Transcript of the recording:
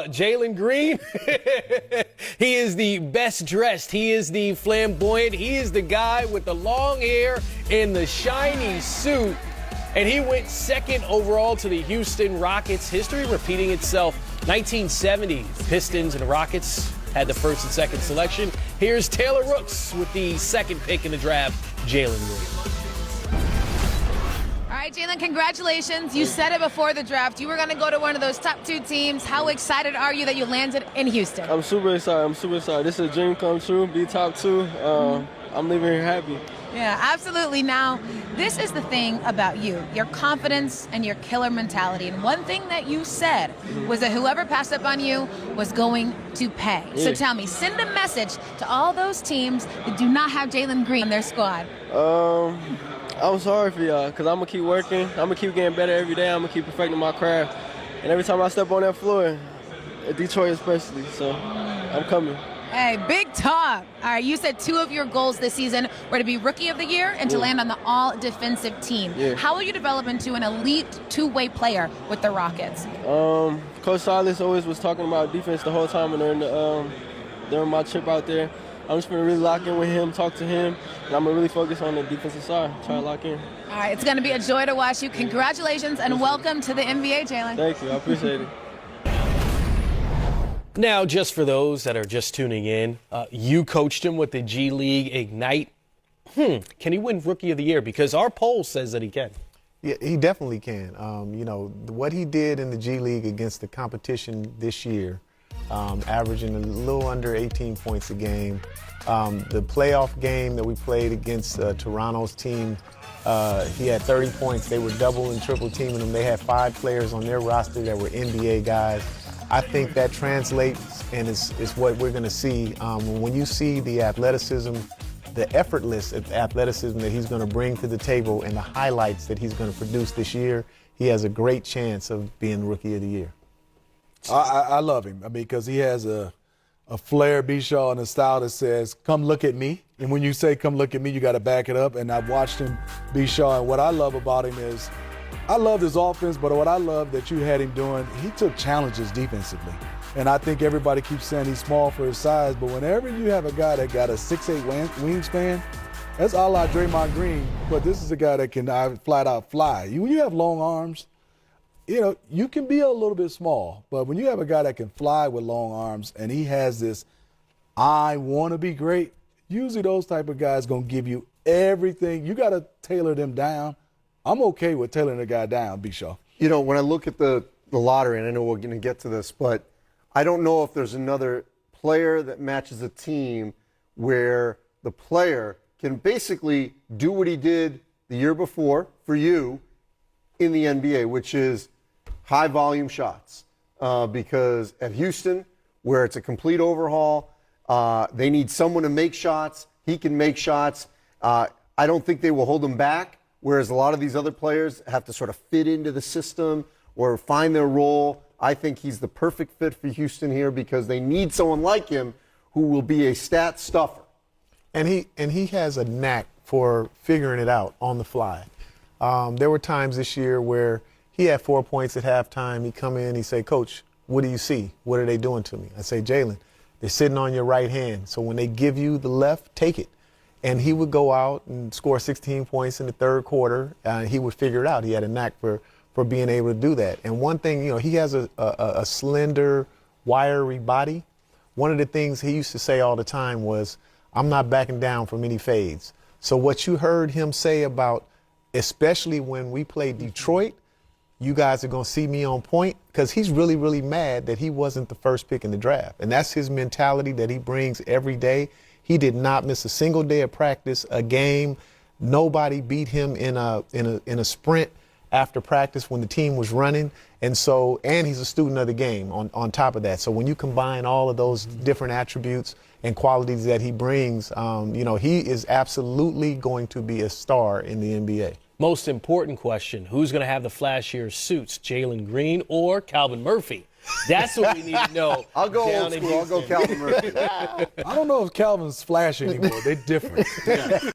Jalen Green, he is the best dressed. He is the flamboyant. He is the guy with the long hair in the shiny suit. And he went second overall to the Houston Rockets. History repeating itself. 1970, Pistons and Rockets had the first and second selection. Here's Taylor Rooks with the second pick in the draft, Jalen Green. All right, Jalen, congratulations. You said it before the draft. You were going to go to one of those top two teams. How excited are you that you landed in Houston? I'm super excited. This is a dream come true, be top two. I'm leaving here happy. Yeah, absolutely. Now, this is the thing about you, your confidence and your killer mentality. And one thing that you said was that whoever passed up on you was going to pay. Yeah. So tell me, send a message to all those teams that do not have Jalen Green in their squad. I'm sorry for y'all, because I'm going to keep working. I'm going to keep getting better every day. I'm going to keep perfecting my craft. And every time I step on that floor, Detroit especially, so I'm coming. Hey, big talk. All right, you said two of your goals this season were to be Rookie of the Year and to land on the all-defensive team. Yeah. How will you develop into an elite two-way player with the Rockets? Coach Silas always was talking about defense the whole time during my trip out there. I'm just going to really lock in with him, talk to him, and I'm going to really focus on the defensive side, try to lock in. All right, it's going to be a joy to watch you. Congratulations and welcome to the NBA, Jalen. Thank you. I appreciate it. Now, just for those that are just tuning in, you coached him with the G League Ignite. Can he win Rookie of the Year? Because our poll says that he can. Yeah, he definitely can. What he did in the G League against the competition this year, averaging a little under 18 points a game. The playoff game that we played against Toronto's team, he had 30 points. They were double and triple teaming him. They had 5 players on their roster that were NBA guys. I think that translates and is what we're going to see. When you see the athleticism, the effortless athleticism that he's going to bring to the table and the highlights that he's going to produce this year, he has a great chance of being Rookie of the Year. I love him. I mean, because he has a flair, B-Shaw, and a style that says, come look at me. And when you say come look at me, you got to back it up. And I've watched him, B-Shaw, and what I love about him is I love his offense, but what I love that you had him doing, he took challenges defensively. And I think everybody keeps saying he's small for his size, but whenever you have a guy that got a 6'8" wingspan, that's a la Draymond Green, but this is a guy that can flat out fly. When you have long arms, you can be a little bit small, but when you have a guy that can fly with long arms and he has this, I want to be great, usually those type of guys going to give you everything. You got to tailor them down. I'm okay with tailoring a guy down, B-Shaw. When I look at the lottery, and I know we're going to get to this, but I don't know if there's another player that matches a team where the player can basically do what he did the year before for you in the NBA, which is high volume shots. Because at Houston, where it's a complete overhaul, they need someone to make shots. He can make shots. I don't think they will hold him back. Whereas a lot of these other players have to sort of fit into the system or find their role. I think he's the perfect fit for Houston here because they need someone like him who will be a stat stuffer. And he has a knack for figuring it out on the fly. There were times this year where he had 4 points at halftime. He'd come in, he'd say, Coach, what do you see? What are they doing to me? I say, Jalen, they're sitting on your right hand. So when they give you the left, take it. And he would go out and score 16 points in the third quarter. He would figure it out. He had a knack for being able to do that. And one thing, he has a slender, wiry body. One of the things he used to say all the time was, I'm not backing down from any fades. So what you heard him say about, especially when we play Detroit, you guys are going to see me on point, because he's really, really mad that he wasn't the first pick in the draft. And that's his mentality that he brings every day. He did not miss a single day of practice, a game. Nobody beat him in a sprint after practice when the team was running. And he's a student of the game on top of that. So when you combine all of those different attributes and qualities that he brings, he is absolutely going to be a star in the NBA. Most important question, who's going to have the flashier suits, Jalen Green or Calvin Murphy? That's what we need to know. I'll go old school. I'll go Calvin Murphy. I don't know if Calvin's flash anymore. They're different. Yeah.